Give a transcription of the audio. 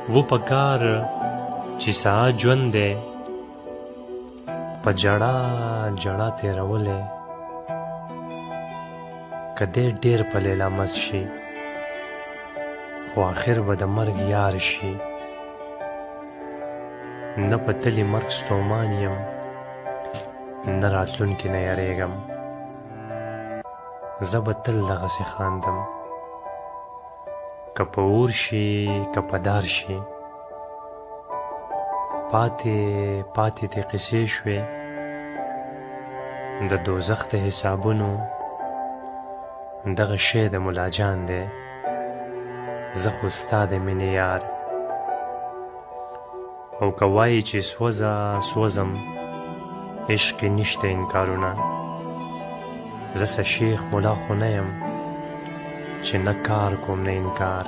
و په کار چې ساعت ژوند دی په جړا جړا تېرولی که دی ډېر په لیلا مست شي خو آخر به د مرګ یار شي نه په تلي مرګ ستومان یم نه راتلونکي نه یریږم زه به تل دغسې خاندم که په اور شي که په دار شي پاتې تې قصې شوې د دوزخ د حسابونو دغه شی د ملا جان دی زه خو ستا د مینې یار او که وایي چې سوځم عشق کې نشته انکارونه زه څه شیخ ملا خو نه یم چې نه کار کوم نه انکار